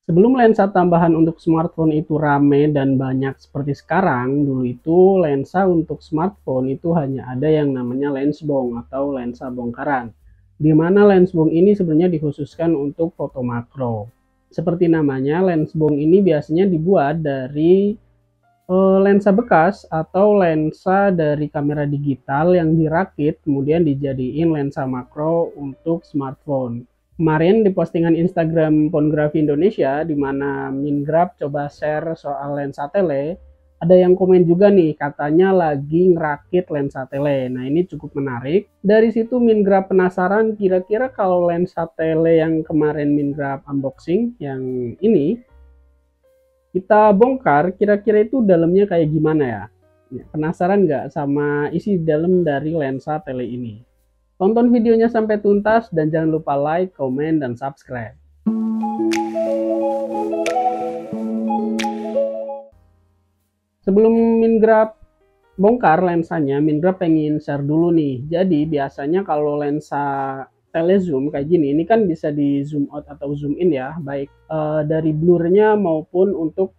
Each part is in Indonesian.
Sebelum lensa tambahan untuk smartphone itu rame dan banyak seperti sekarang, dulu itu lensa untuk smartphone itu hanya ada yang namanya lensbong atau lensa bongkaran. Di mana lensbong ini sebenarnya dikhususkan untuk foto makro. Seperti namanya, lensbong ini biasanya dibuat dari lensa bekas atau lensa dari kamera digital yang dirakit kemudian dijadiin lensa makro untuk smartphone. Kemarin di postingan Instagram Pornografi Indonesia di mana Mingrab coba share soal lensa tele, ada yang komen juga nih katanya lagi ngerakit lensa tele. Nah, ini cukup menarik. Dari situ Mingrab penasaran kira-kira kalau lensa tele yang kemarin Mingrab unboxing yang ini kita bongkar, kira-kira itu dalamnya kayak gimana ya? Penasaran nggak sama isi dalam dari lensa tele ini? Tonton videonya sampai tuntas dan jangan lupa like, komen, dan subscribe. Sebelum Mingrab bongkar lensanya, Mingrab pengen share dulu nih. Jadi biasanya kalau lensa telezoom kayak gini, ini kan bisa di zoom out atau zoom in ya, baik dari blurnya maupun untuk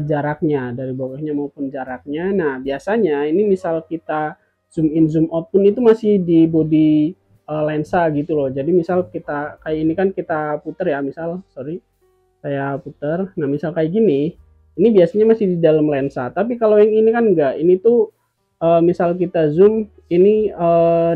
jaraknya, dari bawahnya maupun jaraknya. Nah, biasanya ini misal kita zoom in zoom out pun itu masih di body lensa gitu loh. Jadi misal kita kayak ini kan kita puter ya, misal sorry saya puter. Nah, misal kayak gini, ini biasanya masih di dalam lensa. Tapi kalau yang ini kan enggak. Ini tuh misal kita zoom, ini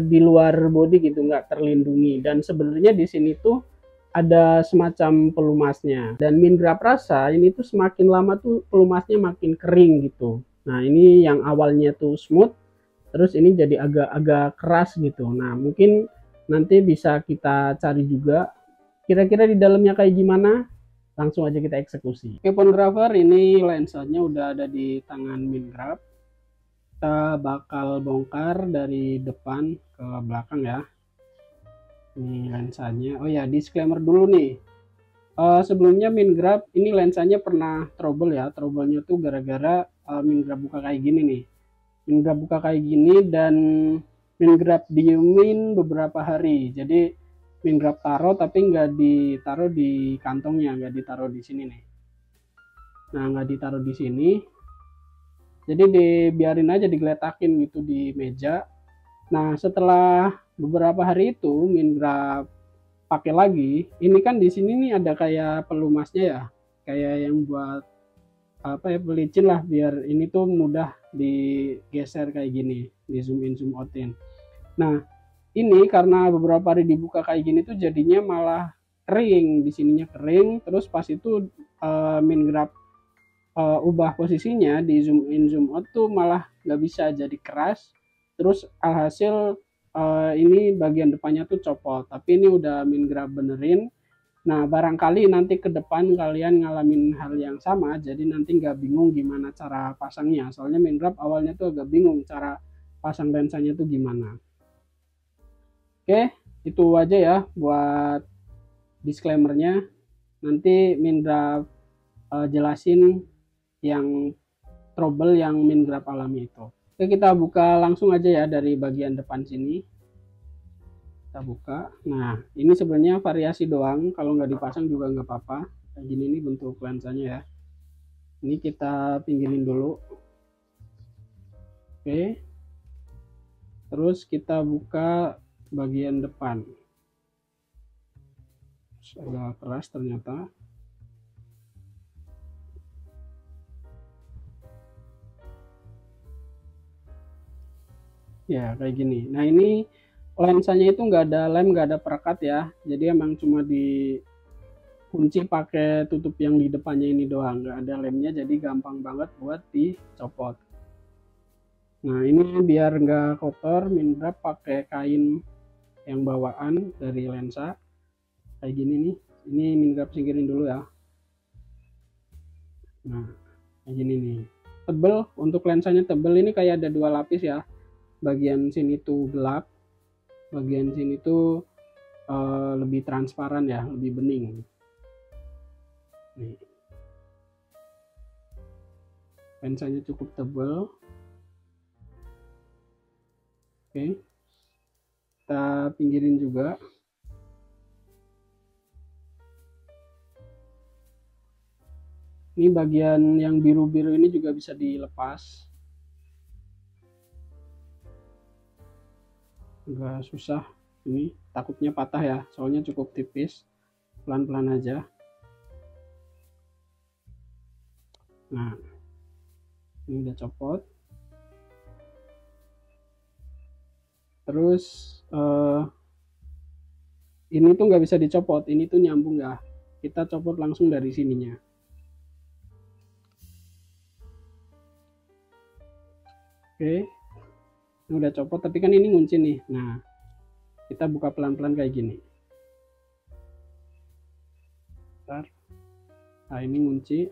di luar body gitu, nggak terlindungi. Dan sebenarnya di sini tuh ada semacam pelumasnya. Dan Mingrab rasa ini tuh semakin lama tuh pelumasnya makin kering gitu. Nah, ini yang awalnya tuh smooth, terus ini jadi agak-agak keras gitu. Nah, mungkin nanti bisa kita cari juga kira-kira di dalamnya kayak gimana. Langsung aja kita eksekusi. Oke, Photographer, ini lensanya udah ada di tangan Mingrab. Kita bakal bongkar dari depan ke belakang ya. Ini lensanya. Oh ya, disclaimer dulu nih. Sebelumnya Mingrab ini lensanya pernah trouble ya. Troublenya tuh gara-gara Mingrab buka kayak gini nih. Mingrab buka kayak gini dan Mingrab diemin beberapa hari. Jadi Mingrab taruh tapi nggak ditaruh di kantongnya, nggak ditaruh di sini nih. Nah, nggak ditaruh di sini. Jadi dibiarin aja digeletakin gitu di meja. Nah, setelah beberapa hari itu Mingrab pakai lagi. Ini kan di sini nih ada kayak pelumasnya ya. Kayak yang buat apa ya, pelicin lah biar ini tuh mudah digeser kayak gini, di zoom in zoom outin. Nah, ini karena beberapa hari dibuka kayak gini tuh jadinya malah kering, di sininya kering, terus pas itu Mingrab ubah posisinya di zoom in zoom out tuh malah nggak bisa, jadi keras, terus alhasil ini bagian depannya tuh copot, tapi ini udah Mingrab benerin. Nah, barangkali nanti ke depan kalian ngalamin hal yang sama, jadi nanti nggak bingung gimana cara pasangnya. Soalnya Mingrab awalnya tuh agak bingung cara pasang lensanya tuh gimana. Oke, itu aja ya buat disclaimernya. Nanti Mingrab jelasin yang trouble yang Mingrab alami itu. Oke, kita buka langsung aja ya dari bagian depan sini. Kita buka. Nah, ini sebenarnya variasi doang, kalau nggak dipasang juga nggak apa-apa. Kayak gini nih bentuk lensanya ya. Ini kita pinggirin dulu. Oke, terus kita buka bagian depan. Agak keras ternyata. Ya, kayak gini. Nah, ini lensanya itu nggak ada lem, nggak ada perekat ya. Jadi emang cuma dikunci pakai tutup yang di depannya ini doang, nggak ada lemnya, jadi gampang banget buat dicopot. Nah, ini biar nggak kotor, Mingrab pakai kain yang bawaan dari lensa. Kayak gini nih. Ini Mingrab singkirin dulu ya. Nah, kayak gini nih. Tebel, untuk lensanya tebel, ini kayak ada dua lapis ya. Bagian sini tuh gelap, bagian sini tuh lebih transparan ya, lebih bening. Nih. Lensanya cukup tebal. Oke, kita pinggirin juga. Ini bagian yang biru-biru ini juga bisa dilepas. Agak susah, ini takutnya patah ya, soalnya cukup tipis. Pelan-pelan aja. Nah, ini udah copot. Terus ini tuh nggak bisa dicopot, ini tuh nyambung ya. Kita copot langsung dari sininya. Oke, ini udah copot, tapi kan ini ngunci nih. Nah, kita buka pelan-pelan kayak gini. Bentar. Nah, ini ngunci.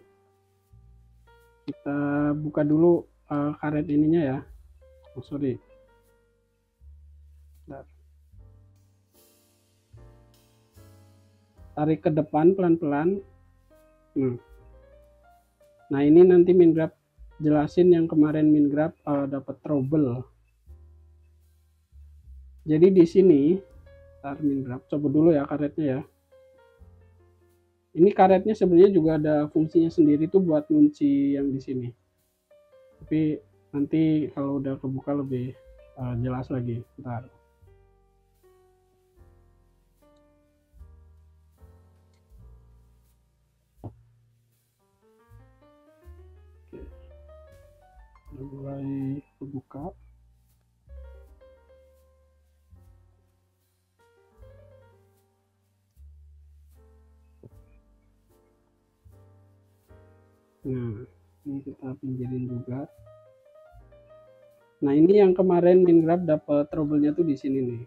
Kita buka dulu karet ininya ya. Oh, sorry. Bentar. Tarik ke depan pelan-pelan. Nah, ini nanti Mingrab jelasin yang kemarin Mingrab dapat trouble. Jadi di sini, ntar Mingrab coba dulu ya karetnya ya. Ini karetnya sebenarnya juga ada fungsinya sendiri tuh buat kunci yang di sini. Tapi nanti kalau udah kebuka lebih jelas lagi. Bentar. Udah mulai kebuka. Nah, ini kita pinggirin juga. Nah, ini yang kemarin Mingrab dapat trouble-nya tuh di sini nih.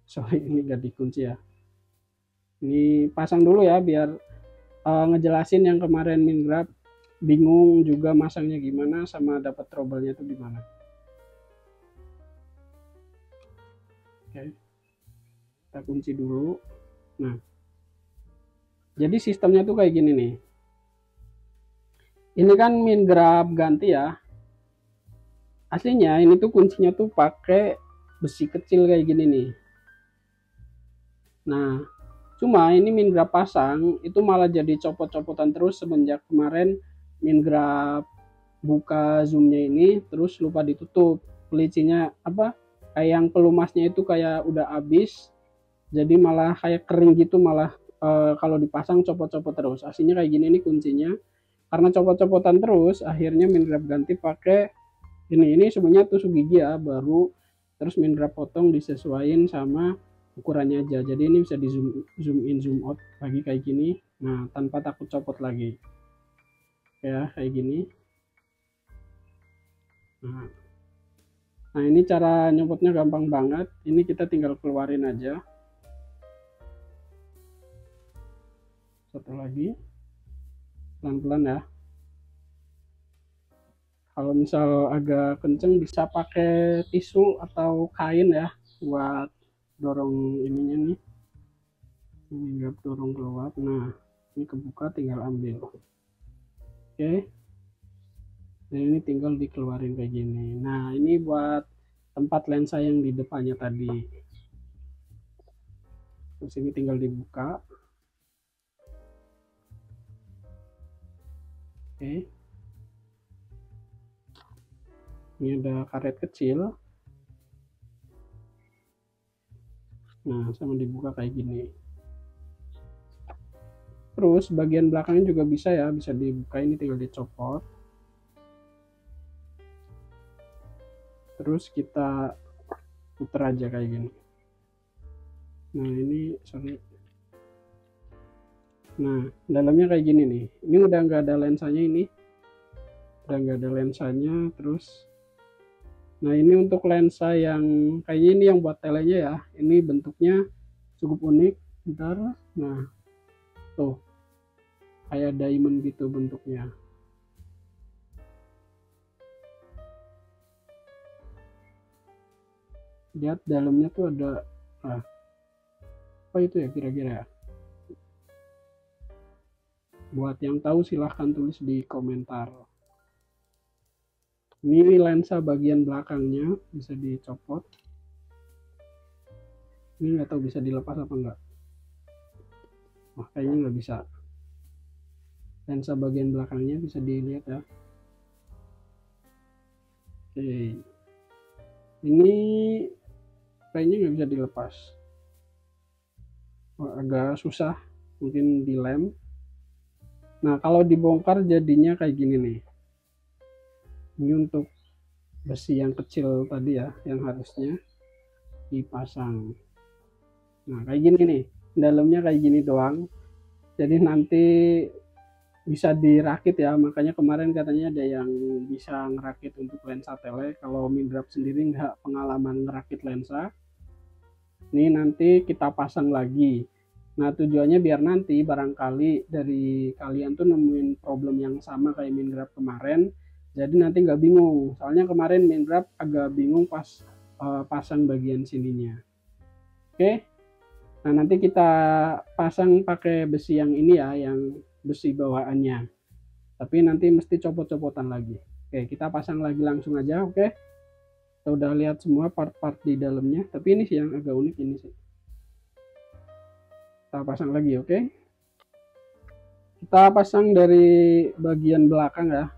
Sorry, ini gak dikunci ya. Ini pasang dulu ya biar ngejelasin yang kemarin Mingrab bingung juga masangnya gimana sama dapat trouble-nya tuh di mana. Oke. Kita kunci dulu. Nah, jadi sistemnya tuh kayak gini nih. Ini kan Mingrab ganti ya. Aslinya ini tuh kuncinya tuh pakai besi kecil kayak gini nih. Nah, cuma ini Mingrab pasang itu malah jadi copot-copotan terus semenjak kemarin Mingrab buka zoomnya ini terus lupa ditutup. Pelicinya apa? Kayak yang pelumasnya itu kayak udah habis. Jadi malah kayak kering gitu, malah kalau dipasang copot-copot terus. Aslinya kayak gini nih kuncinya. Karena copot-copotan terus, akhirnya Mingrab ganti pakai ini sebenarnya tusuk gigi ya, baru terus Mingrab potong disesuaikan sama ukurannya aja. Jadi ini bisa di zoom in zoom out lagi kayak gini. Nah, tanpa takut copot lagi. Ya, kayak gini. Nah, ini cara nyopotnya gampang banget. Ini kita tinggal keluarin aja. Satu lagi. Pelan-pelan ya. Kalau misal agak kenceng bisa pakai tisu atau kain ya buat dorong ininya nih. Ini dorong keluar. Nah, ini kebuka tinggal ambil. Oke. Dan ini tinggal dikeluarin kayak gini. Nah, ini buat tempat lensa yang di depannya tadi. Terus ini tinggal dibuka. Oke. Ini ada karet kecil. Nah, sama dibuka kayak gini. Terus bagian belakangnya juga bisa ya, bisa dibuka, ini tinggal dicopot. Terus kita puter aja kayak gini. Nah, ini sorry. Nah, dalamnya kayak gini nih. Ini udah nggak ada lensanya ini. Udah nggak ada lensanya, terus nah ini untuk lensa yang kayak ini yang buat telenya ya. Ini bentuknya cukup unik. Bentar. Nah, tuh. Kayak diamond gitu bentuknya. Lihat dalamnya tuh ada apa itu ya kira-kira ya? Buat yang tahu silahkan tulis di komentar. Ini lensa bagian belakangnya bisa dicopot. Ini nggak tahu bisa dilepas apa enggak. Wah, kayaknya nggak bisa. lensa bagian belakangnya bisa dilihat ya. Oke, ini kayaknya nggak bisa dilepas. Agak susah, mungkin dilem. Nah, kalau dibongkar jadinya kayak gini nih. Ini untuk besi yang kecil tadi ya, yang harusnya dipasang. Nah, kayak gini nih. Dalamnya kayak gini doang. Jadi nanti bisa dirakit ya. Makanya kemarin katanya ada yang bisa ngerakit untuk lensa tele. Kalau Mindrap sendiri nggak pengalaman ngerakit lensa. Ini nanti kita pasang lagi. Nah, tujuannya biar nanti barangkali dari kalian tuh nemuin problem yang sama kayak Mindrap kemarin. Jadi nanti nggak bingung. Soalnya kemarin Mindrap agak bingung pas pasang bagian sininya. Oke. Nah, nanti kita pasang pakai besi yang ini ya, yang besi bawaannya. Tapi nanti mesti copot-copotan lagi. Oke, kita pasang lagi langsung aja, oke? Kita udah lihat semua part-part di dalamnya, tapi ini sih yang agak unik ini sih. Kita pasang lagi, oke? Kita pasang dari bagian belakang ya.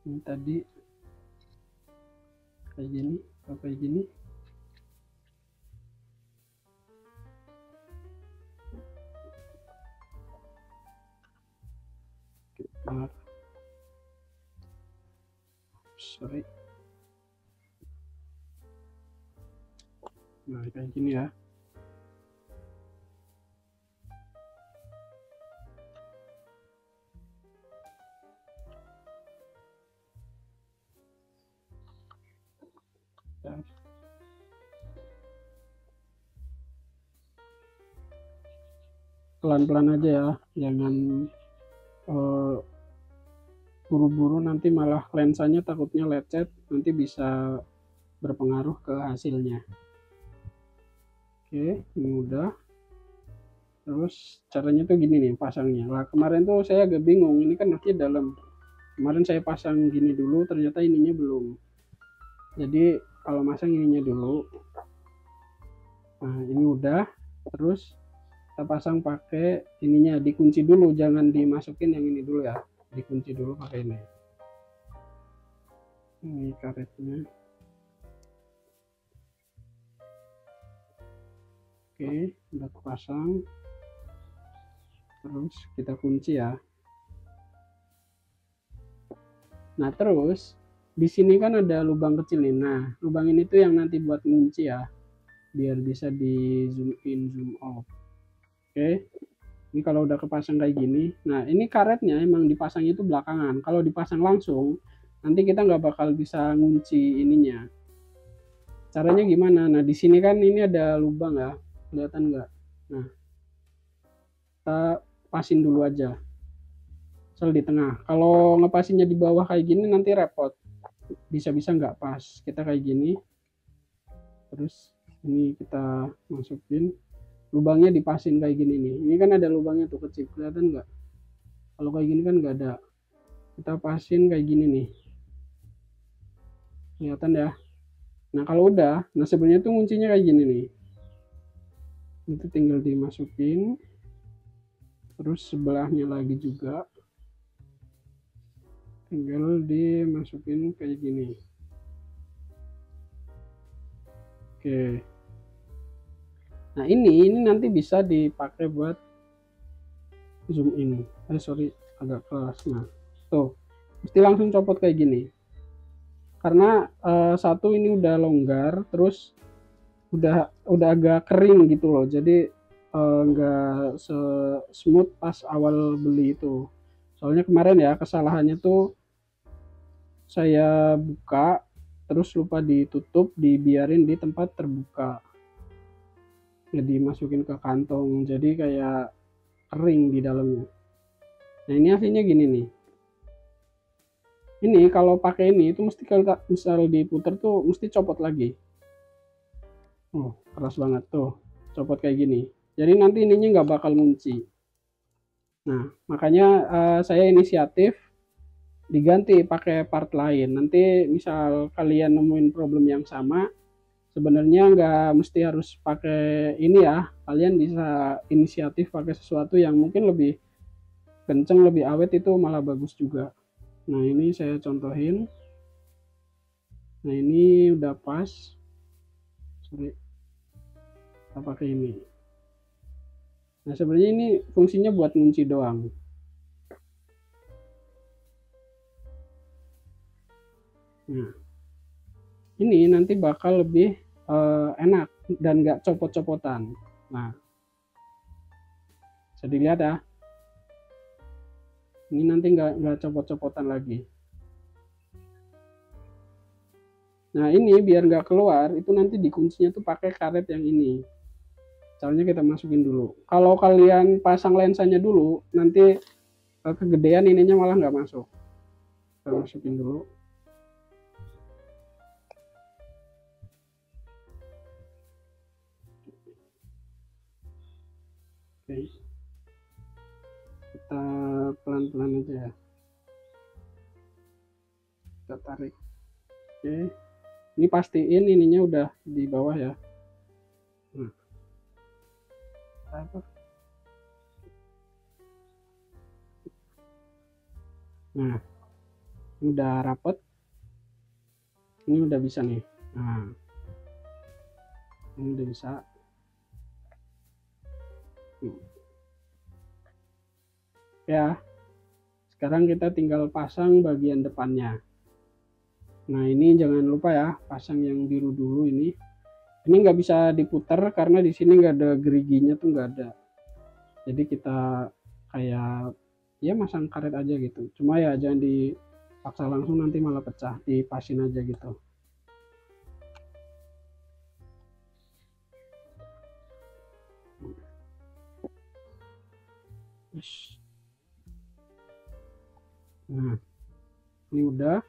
Ini tadi kayak gini, kayak gini. Sorry. Nah, kayak gini ya. Pelan-pelan aja ya, jangan buru-buru nanti malah lensanya takutnya lecet, nanti bisa berpengaruh ke hasilnya. Oke, ini udah. Terus caranya tuh gini nih pasangnya. Lah kemarin tuh saya agak bingung, ini kan nanti dalam. Kemarin saya pasang gini dulu, ternyata ininya belum. Jadi kalau masang ininya dulu. Nah, ini udah. Terus kita pasang pakai ininya, dikunci dulu, jangan dimasukin yang ini dulu ya. Dikunci dulu pakai ini. Ini karetnya. Oke, udah kepasang. Terus kita kunci ya. Nah, terus di sini kan ada lubang kecil nih. Nah, lubang ini tuh yang nanti buat ngunci ya. Biar bisa di zoom in, zoom out. Oke. Ini kalau udah kepasang kayak gini. Nah, ini karetnya emang dipasang itu belakangan. Kalau dipasang langsung, nanti kita nggak bakal bisa ngunci ininya. Caranya gimana? Nah, di sini kan ini ada lubang ya. Kelihatan nggak? Nah, kita pasin dulu aja. Asal di tengah. Kalau ngepasinnya di bawah kayak gini nanti repot. Bisa-bisa nggak pas. Kita kayak gini. Terus ini kita masukin. Lubangnya dipasin kayak gini nih. Ini kan ada lubangnya tuh kecil. Kelihatan nggak? Kalau kayak gini kan nggak ada. Kita pasin kayak gini nih. Kelihatan ya? Nah kalau udah, nah sebenarnya tuh kuncinya kayak gini nih. Itu tinggal dimasukin. Terus sebelahnya lagi juga. Tinggal dimasukin kayak gini. Oke. Nah ini nanti bisa dipakai buat zoom in. Sorry, agak keras. Nah, tuh, mesti langsung copot kayak gini. Karena satu ini udah longgar, terus udah agak kering gitu loh. Jadi nggak smooth pas awal beli itu. Soalnya kemarin ya kesalahannya tuh saya buka terus lupa ditutup, dibiarin di tempat terbuka, nggak dimasukin ke kantong, jadi kayak kering di dalamnya. Nah ini hasilnya gini nih. Ini kalau pakai ini itu mesti kalau misal diputer tuh mesti copot lagi. Oh keras banget tuh, copot kayak gini. Jadi nanti ininya nggak bakal ngunci. Nah makanya saya inisiatif diganti pakai part lain. Nanti misal kalian nemuin problem yang sama, sebenarnya nggak mesti harus pakai ini ya. Kalian bisa inisiatif pakai sesuatu yang mungkin lebih kenceng, lebih awet itu malah bagus juga. Nah ini saya contohin. Nah ini udah pas. Sorry, kita pakai ini. Nah sebenarnya ini fungsinya buat ngunci doang. Nah ini nanti bakal lebih enak dan nggak copot-copotan. Nah bisa dilihat ya, ini nanti nggak copot-copotan lagi. Nah ini biar nggak keluar, itu nanti dikuncinya tuh pakai karet yang ini. Caranya kita masukin dulu. Kalau kalian pasang lensanya dulu, nanti kegedean ininya malah nggak masuk. Kita masukin dulu. Oke. Kita pelan-pelan aja ya. Kita tarik. Oke. Ini pastiin ininya udah di bawah ya. Nah, ini udah rapet. Ini udah bisa nih. Nah, ini udah bisa. Ya, sekarang kita tinggal pasang bagian depannya. Nah ini jangan lupa ya, pasang yang biru dulu ini. Ini nggak bisa diputar karena di sini nggak ada geriginya tuh, nggak ada. Jadi kita kayak ya masang karet aja gitu. Cuma ya jangan dipaksa langsung, nanti malah pecah. Dipasin aja gitu. Nah ini udah.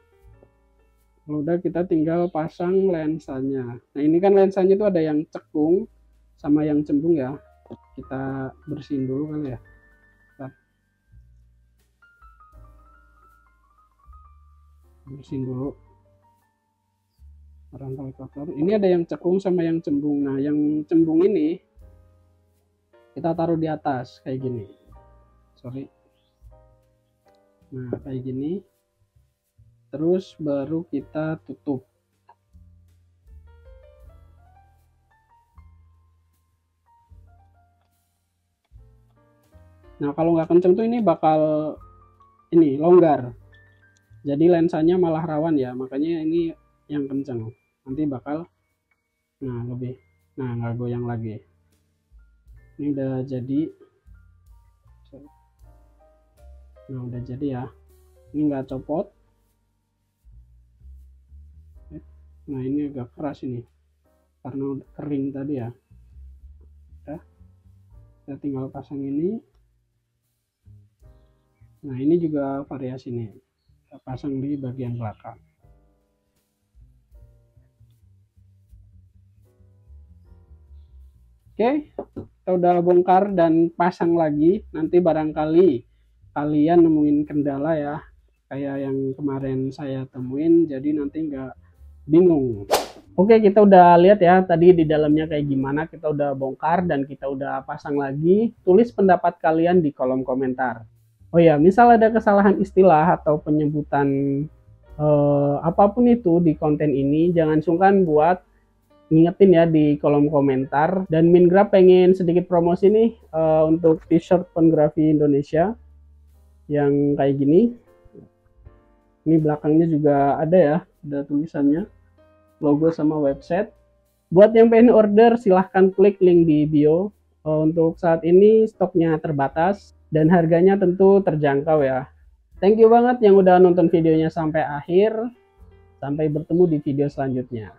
Kalau udah kita tinggal pasang lensanya. Nah ini kan lensanya itu ada yang cekung sama yang cembung ya. Kita bersihin dulu kali ya. Bentar. Bersihin dulu barangkali kotor. Ini ada yang cekung sama yang cembung. Nah yang cembung ini kita taruh di atas kayak gini. Sorry. Nah kayak gini. Terus baru kita tutup. Nah kalau nggak kenceng tuh ini bakal ini longgar. Jadi lensanya malah rawan ya. Makanya ini yang kenceng. Nanti bakal lebih. Nah nggak goyang lagi. Ini udah jadi. Nah udah jadi ya. Ini nggak copot. Nah ini agak keras ini karena udah kering tadi ya. Udah, kita tinggal pasang ini. Nah ini juga variasi nih, kita pasang di bagian belakang. Oke, kita udah bongkar dan pasang lagi. Nanti barangkali kalian nemuin kendala ya, kayak yang kemarin saya temuin, jadi nanti nggak bingung. Oke, kita udah lihat ya tadi di dalamnya kayak gimana. Kita udah bongkar dan kita udah pasang lagi. Tulis pendapat kalian di kolom komentar. Oh ya, misal ada kesalahan istilah atau penyebutan apapun itu di konten ini, jangan sungkan buat ngingetin ya di kolom komentar. Dan Mingrab pengen sedikit promosi nih untuk t-shirt Pengrafi Indonesia yang kayak gini. Ini belakangnya juga ada ya, ada tulisannya, logo sama website. Buat yang pengen order silahkan klik link di bio. Untuk saat ini stoknya terbatas dan harganya tentu terjangkau ya. Thank you banget yang udah nonton videonya sampai akhir. Sampai bertemu di video selanjutnya.